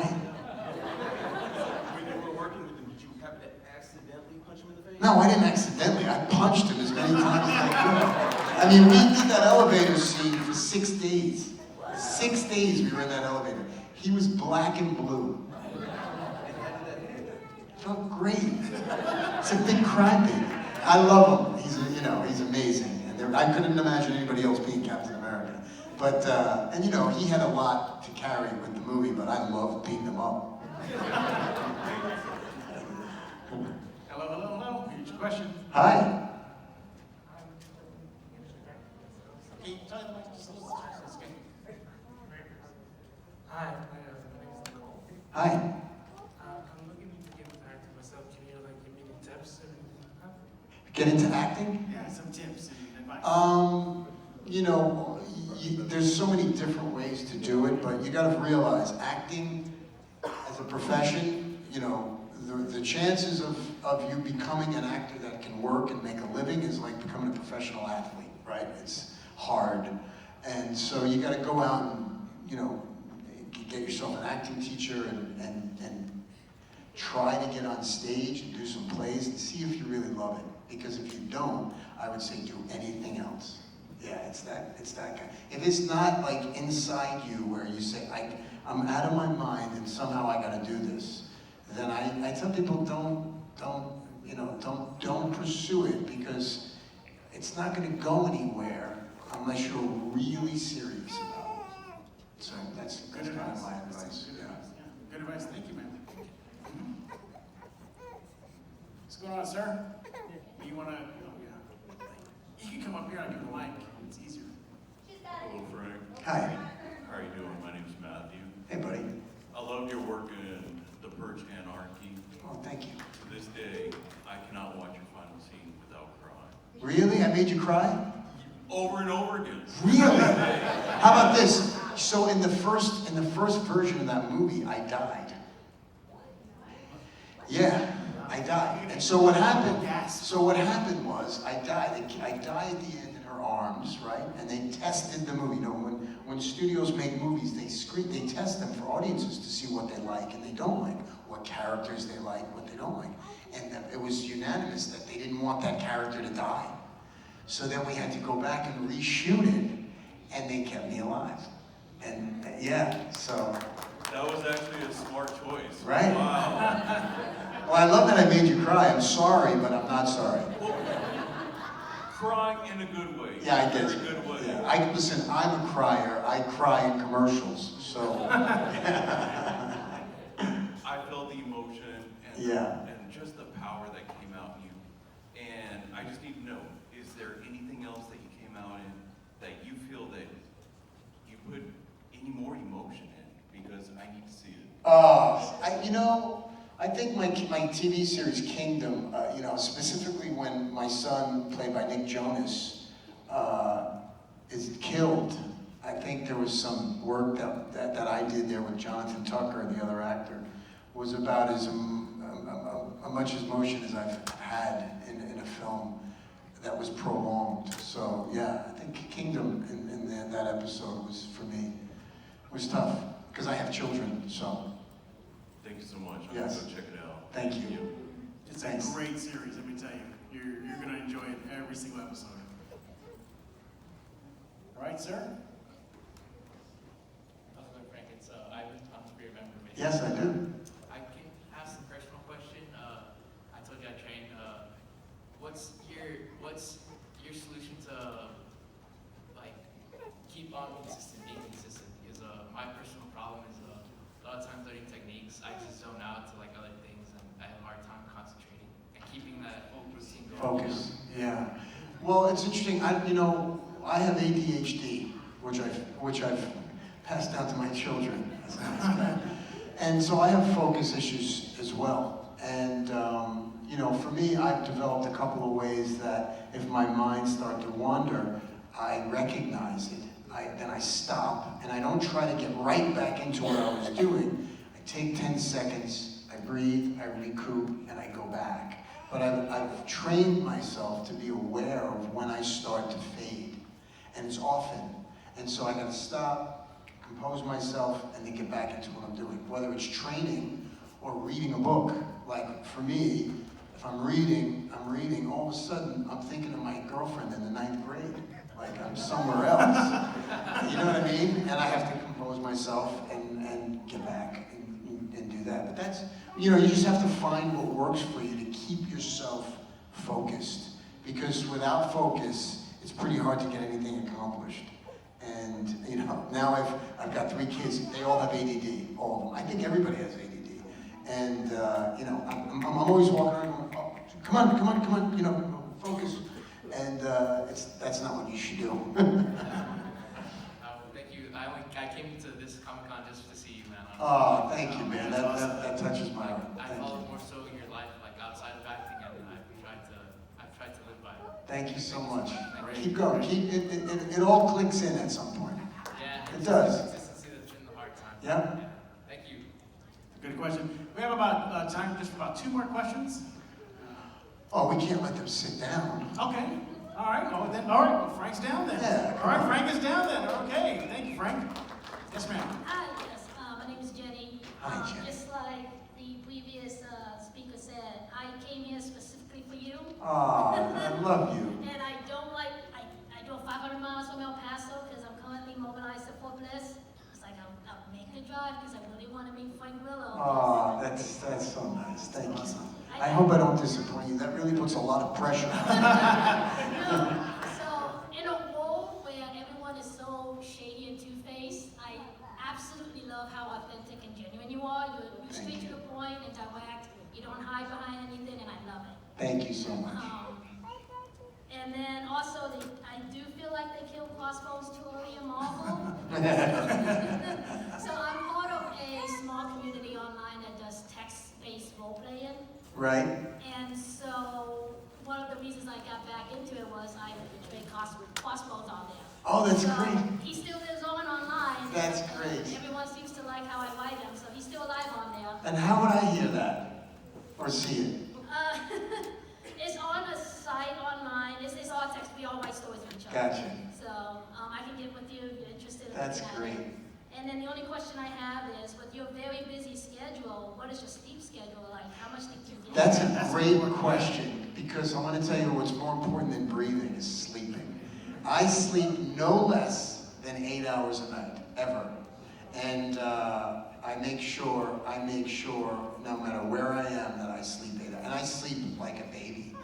When you were working with him, did you happen to accidentally punch him in the face? No, I didn't accidentally. I punched him as many times as I could. I mean, we did that elevator scene for 6 days. 6 days we were in that elevator. He was black and blue. Felt great. It's a big crybaby. I love him. He's amazing. And I couldn't imagine anybody else being Captain America. But and he had a lot to carry with the movie, but I loved beating him up. Hello. Here's your question. Hi. Can you tell them just a little Hi, my name is Nicole. Hi. I'm looking to get back to myself. Can you give me any tips or anything like that? Get into acting? Yeah, some tips and advice. There's so many different ways to do it, but you got to realize acting as a profession, the chances of you becoming an actor that can work and make a living is like becoming a professional athlete, right? It's hard. And so you got to go out and, get yourself an acting teacher and try to get on stage and do some plays and see if you really love it. Because if you don't, I would say do anything else. Yeah, it's that kind. If it's not like inside you where you say, I'm out of my mind and somehow I gotta do this, then I tell people don't pursue it, because it's not gonna go anywhere unless you're really serious about it. So that's kind of my advice. Good advice. Yeah. Good advice. Thank you, man. What's going on, sir? You want to? You can come up here. I'll give you the mic. It's easier. Hello, Frank. Hi. How are you doing? My name's Matthew. Hey, buddy. I love your work in the Purge Anarchy. Oh, thank you. To this day, I cannot watch your final scene without crying. Really? I made you cry? Over and over again. Really? How about this? So in the first version of that movie, I died. Yeah, I died. And so what happened? So what happened was I died. I died at the end in her arms, right? And they tested the movie. When studios make movies, they test them for audiences to see what they like and they don't like, what characters they like, what they don't like. And it was unanimous that they didn't want that character to die. So then we had to go back and reshoot it, and they kept me alive. And yeah, so. That was actually a smart choice. Right? Wow. Well, I love that I made you cry. I'm sorry, but I'm not sorry. Crying in a good way. Yeah, I get Very you. good way. Yeah. Listen, I'm a crier. I cry in commercials, so. I felt the emotion and, Yeah. and just the power that came out in you. And I just need to know, is there anything else that you came out in that you feel that you put any more emotion in? Because I need to see it. I think my TV series Kingdom, specifically when my son, played by Nick Jonas, is killed. I think there was some work that I did there with Jonathan Tucker, the other actor, was about as much emotion as I've had in a film that was prolonged. So yeah, I think Kingdom in that episode was, for me, was tough, because I have children, so. Thank you so much. I'm Yes. going to go check it out. Thank you. It's Thanks. a great series, let me tell you. You're going to enjoy it every single episode. All right, sir? Hello, Frank. It's Ivan. I'm a career member. Yes, I do. I can ask a personal question. I told you I trained. What it's interesting. I have ADHD, which I've passed down to my children. As a nice guy. And so I have focus issues as well. And for me, I've developed a couple of ways that if my mind starts to wander, I recognize it. Then I stop, and I don't try to get right back into what I was doing. I take 10 seconds, I breathe, I recoup, and I go back. But I've trained myself to be aware of when I start to fade. And it's often. And so I gotta stop, compose myself, and then get back into what I'm doing. Whether it's training or reading a book. Like for me, if I'm reading, all of a sudden I'm thinking of my girlfriend in the 9th grade. Like I'm somewhere else. You know what I mean? And I have to compose myself and get back and do that. But that's, you just have to find what works for you to keep yourself focused. Because without focus, it's pretty hard to get anything accomplished. And, now I've got 3 kids. They all have ADD, all of them. I think everybody has ADD. And, I'm always walking around going, oh, come on, focus. And that's not what you should do. Thank you. I came to this Comic-Con just to see you, man. Oh, thank you, man. That touches my heart. I follow more so in your life, like outside of acting, and I've tried to live by it. Thank you so much. Keep going. It all clicks in at some point. Yeah, it does. Consistency that's been the hard time. Yeah. Thank you. Good question. We have about time just for about 2 more questions. Oh, we can't let them sit down. Okay. All right. Well, Frank's down then. Yeah. All right, Frank is down then. Okay. Thank you, Frank. Yes, ma'am. Hi, yes. My name is Jenny. Hi, Jenny. Just like the previous speaker said, I came here specifically for you. Oh, I love you. And I drove 500 miles from El Paso because I'm currently mobilized to Fort Bliss. It's like I'll make the drive because I really want to meet Frank Grillo. Oh, that's so nice. Thank you. I hope I don't disappoint you. That really puts a lot of pressure on me. So, in a world where everyone is so shady and two-faced, I absolutely love how authentic and genuine you are. You're straight to the point and direct. You don't hide behind anything, and I love it. Thank you so much. And then also, I do feel like they killed Crossbones too early in Marvel. So I'm part of a small community online that does text-based role-playing. Right. And so one of the reasons I got back into it was I played Crossbones on there. Oh, that's so great. He still lives on online. That's great. Everyone seems to like how I write him, so he's still alive on there. And how would I hear that? Or see it? It's on a site online. It's all text. We all write stories for each other. Gotcha. So I can get with you if you're interested in That's that. great. And then the only question I have is, with your very busy schedule, what is your sleep schedule like? How much sleep do you get? That's a great question, because I want to tell you what's more important than breathing is sleeping. I sleep no less than 8 hours a night, ever. And I make sure, no matter where I am, that I sleep 8 hours. And I sleep like a baby.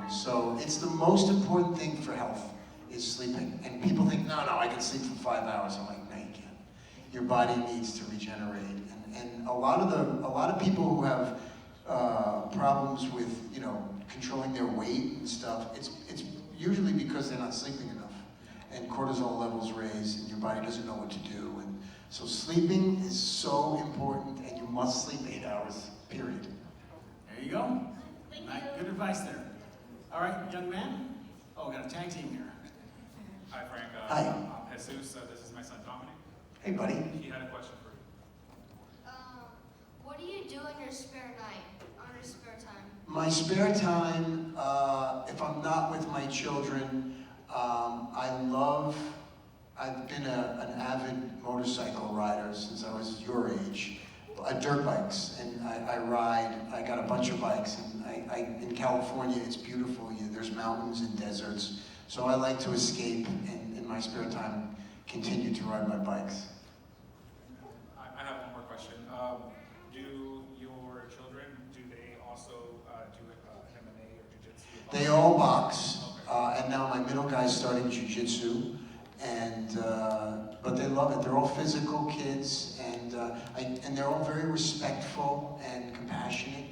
So it's the most important thing for health, is sleeping. And people think, no, I can sleep for 5 hours. I'm like, no, you can't. Your body needs to regenerate. And a lot of people who have problems with, controlling their weight and stuff, it's usually because they're not sleeping enough. And cortisol levels raise, and your body doesn't know what to do. And so sleeping is so important, and you must sleep 8 hours, period. There you go. Good advice there. All right, young man. Oh, we got a tag team here. Hi, Frank. Hi. I'm Jesus. This is my son, Dominic. Hey, buddy. He had a question for you. What do you do in your spare spare time? My spare time, if I'm not with my children, I've been an avid motorcycle rider since I was your age. Dirt bikes, and I got a bunch of bikes, and in California it's beautiful. There's mountains and deserts, so I like to escape, and in my spare time continue to ride my bikes. I have one more question. Do your children, do they also do MMA or jiu-jitsu? They all box, and now my middle guy's starting jiu-jitsu, but they love it. They're all physical kids, and they're all very respectful and compassionate,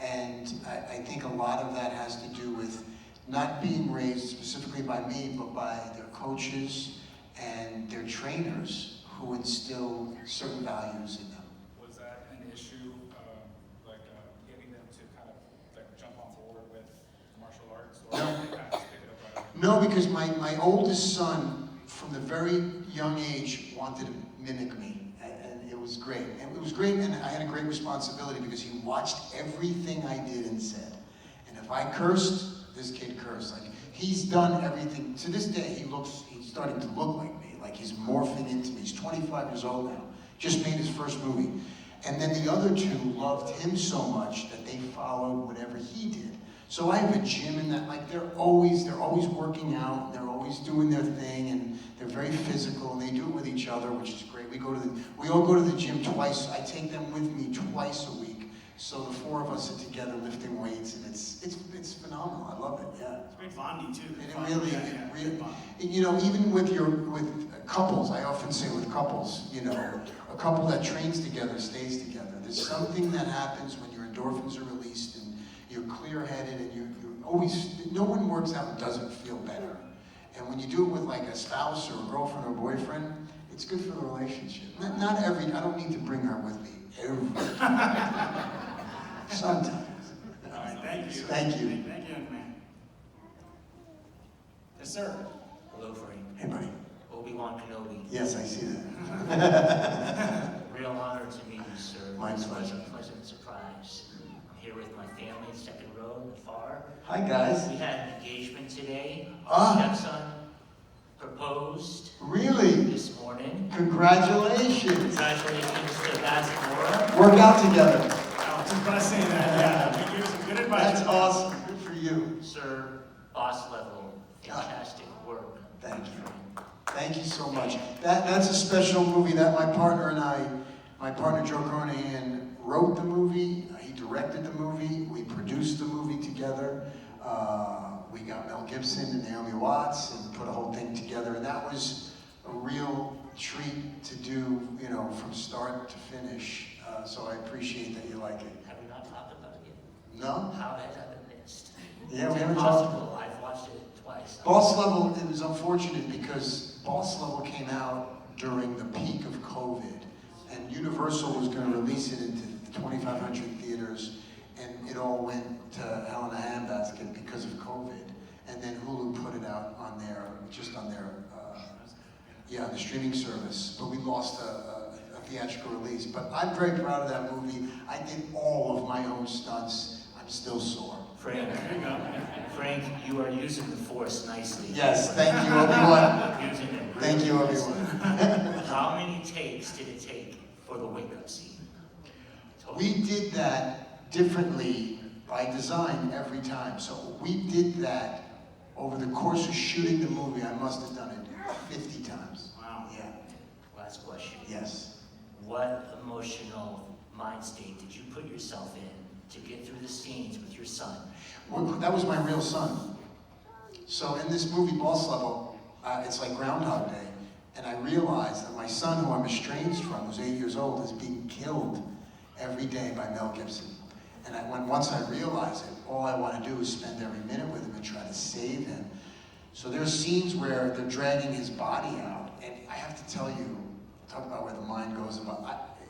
and I think a lot of that has to do with not being raised specifically by me, but by their coaches and their trainers who instill certain values in them. Was that an issue, getting them to kind of like jump on board with martial arts, or No. they kind of just pick it up right away? No, because my oldest son, from the very young age, wanted to mimic me, and it was great. And it was great, and I had a great responsibility because he watched everything I did and said. And if I cursed, this kid cursed. Like, he's done everything. To this day, he's starting to look like me. Like, he's morphing into me. He's 25 years old now. Just made his first movie. And then the other two loved him so much that they followed whatever he did. So I have a gym and that, like, they're always working out, and they're always doing their thing, and they're very physical, and they do it with each other, which is great. We all go to the gym twice. I take them with me twice a week. So the four of us are together lifting weights, and it's phenomenal. I love it. Yeah. It's great bonding too. And it really, you know, even with couples, I often say with couples, you know, a couple that trains together stays together. There's something that happens when your endorphins are released and you're clear-headed, and you're always, no one works out and doesn't feel better. And when you do it with like a spouse or a girlfriend or boyfriend, it's good for the relationship. Not every, I don't need to bring her with me every time. Sometimes. All right, thank you. Thank you. Thank you, young man. Yes, sir. Hello, Frank. Hey, buddy. Obi-Wan Kenobi. Yes, I see that. Real honor to meet you, sir. My It's pleasure. a pleasant surprise. I'm here with my family, second row in the far. Hi, guys. We had an engagement today. Ah. Our stepson proposed Really? this morning. Congratulations. Congratulations to Basketball. Work out together. I was just about to say that, yeah. Give some good advice. That's awesome. Good for you. Sir, boss level, fantastic work. Thank you. Thank you so much. That's a special movie that my partner and I, my partner Joe Carnahan, wrote the movie. He directed the movie. We produced the movie together. We got Mel Gibson and Naomi Watts and put a whole thing together. And that was a real treat to do, you know, from start to finish. So I appreciate that you like it. Have we not talked about it yet? No? How has that been missed? Yeah, we haven't Impossible. I've watched it twice. Boss Level, it was unfortunate because Boss Level came out during the peak of COVID, and Universal was going to release it into 2,500 theaters, and it all went to hell in a handbasket because of COVID. And then Hulu put it out on their, the streaming service. But we lost a theatrical release. But I'm very proud of that movie. I did all of my own stunts. I'm still sore. Frank, you are using the force nicely. Yes, thank you, everyone. Using it. Thank you, everyone. How many takes did it take for the wake-up scene? We did that differently by design every time. So we did that over the course of shooting the movie. I must have done it 50 times. Wow. Yeah. Last question. Yes. What emotional mind state did you put yourself in to get through the scenes with your son? Well, that was my real son. So in this movie, Boss Level, it's like Groundhog Day. And I realized that my son, who I'm estranged from, who's 8 years old, is being killed every day by Mel Gibson. And once I realized it, all I want to do is spend every minute with him and try to save him. So there's scenes where they're dragging his body out, and I have to tell you, talk about where the mind goes.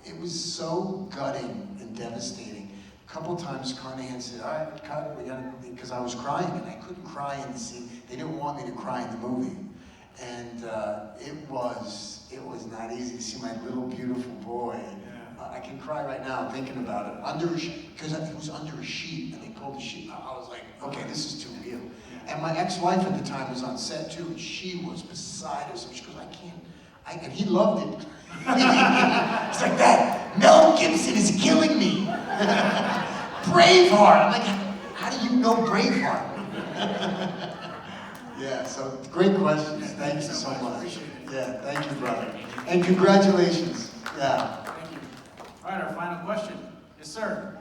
It was so gutting and devastating. A couple times Carnahan said, all right, cut, we gotta, because I was crying, and I couldn't cry in the scene. They didn't want me to cry in the movie. And it was not easy to see my little beautiful boy. I can cry right now thinking about it. Because he was under a sheet, and they pulled the sheet. I was like, okay, this is too real. And my ex-wife at the time was on set too, and she was beside herself. She goes, and he loved it. It's like that. Mel Gibson is killing me. Braveheart. I'm like, how do you know Braveheart? Yeah, so great questions. Thank you so much. Yeah, thank you, brother. And congratulations. Yeah. Thank you. All right, our final question. Yes, sir.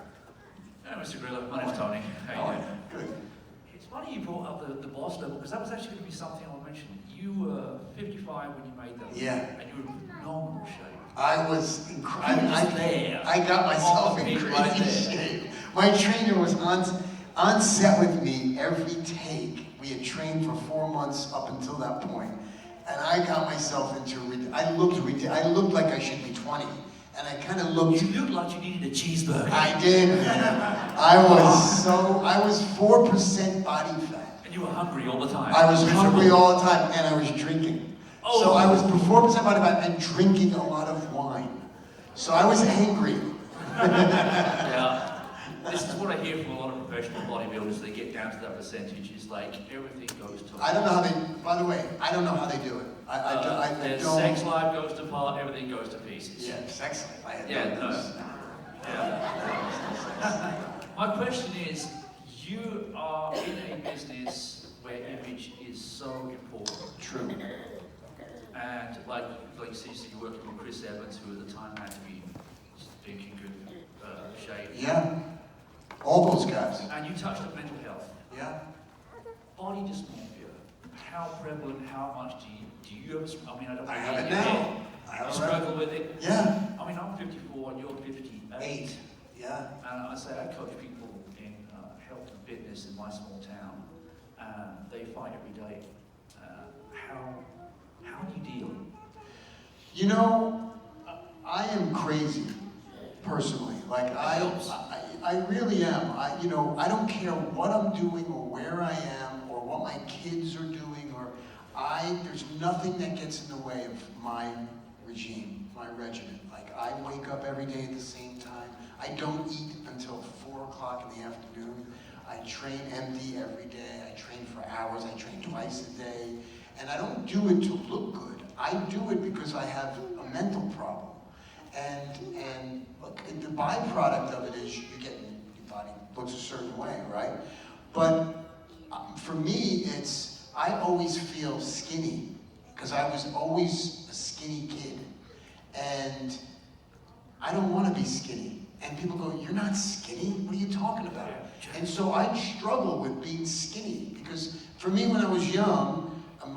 Hi, Mr. Grillo. My name's Tony. How you doing? Good. It's funny you brought up the boss level, because that was actually going to be something I would mention. You were 55 when you made that. Yeah. And you were in phenomenal shape. I was incredible. He was there. I got myself On in the great right there. shape. My trainer was on. on set with me every take. We had trained for 4 months up until that point, and I got myself into. I looked like I should be 20, and I kind of looked. You looked like you needed a cheeseburger. I did, man. I was 4% body fat. And you were hungry all the time. I was hungry all the time, and I was drinking. Oh. So I was 4% body fat and drinking a lot of wine. So I was angry. Yeah. This is what I hear from a lot of professional bodybuilders. They get down to that percentage. It's like everything goes to. I don't know how they. By the way, I don't know how they do it. I their don't. sex life goes to pot. Everything goes to pieces. Yeah, sex life. I had Yeah, no. no. Yeah. My question is, you are in a business where image is so important. True. And like you see, you're working with Chris Evans, who at the time had to be thinking good shape. Yeah. All those guys. And you touched on mental health. Yeah. Body dysmorphia. How prevalent? How much do you ever? I mean, I don't. I have it now. You struggle with it. Yeah. I mean, I'm 54 and you're 58. Yeah. And I say I coach people in health and fitness in my small town. They fight every day. How do you deal? You know, I am crazy, personally. Like I really am. I don't care what I'm doing or where I am or what my kids are doing there's nothing that gets in the way of my regime, my regimen. Like I wake up every day at the same time. I don't eat until 4 o'clock in the afternoon. I train empty every day. I train for hours. I train twice a day. And I don't do it to look good. I do it because I have a mental problem. And look, the byproduct of it is your body looks a certain way, right? But for me, I always feel skinny because I was always a skinny kid. And I don't want to be skinny. And people go, "You're not skinny? What are you talking about?" And so I struggle with being skinny because for me, when I was young, I'm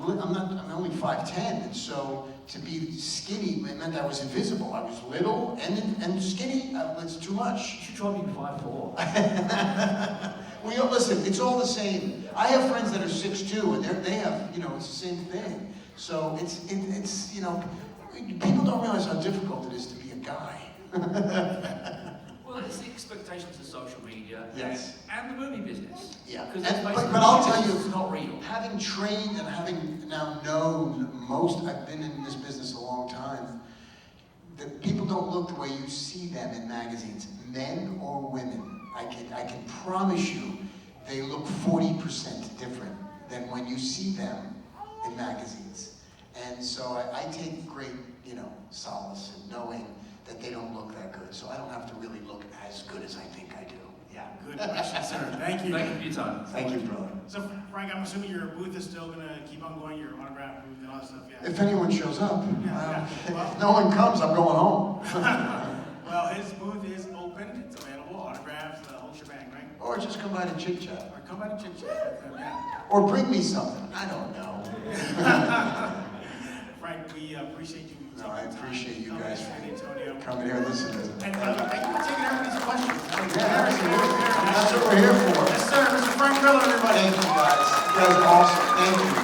only 5'10", and so to be skinny meant I was invisible. I was little and skinny. It's too much. You should try being 5'4". Well, listen, it's all the same. I have friends that are 6'2", and they have, it's the same thing. So it's people don't realize how difficult it is to be a guy. Well, it's the expectations of social media Yes. and the movie business. Yeah, But I'll tell you, it's not real. having trained and having now known I've been in this business a long time, that people don't look the way you see them in magazines, men or women. I can promise you, they look 40% different than when you see them in magazines. And so I take great, solace in knowing that they don't look that good. So I don't have to really look as good as I think I do. Yeah. Good question, sir. Thank you. Thank you for your time. Thank you, brother. So, Frank, I'm assuming your booth is still going to keep on going, your autograph booth and all that stuff, yeah? If anyone shows up, Yeah. if no one comes, I'm going home. Well, his booth is open. It's available. Autographs, the whole shebang, right? Or just come by to chit chat. Or come by to chit chat. Yeah. Or bring me something. I don't know. Frank, we appreciate you. No, I appreciate you guys San Antonio. coming here and listening to And me. thank you for taking everybody's questions. Yeah, that's what we're here for. Yes, sir. Mr. Frank Grillo, everybody. Thank you, guys. You guys are awesome. Thank you.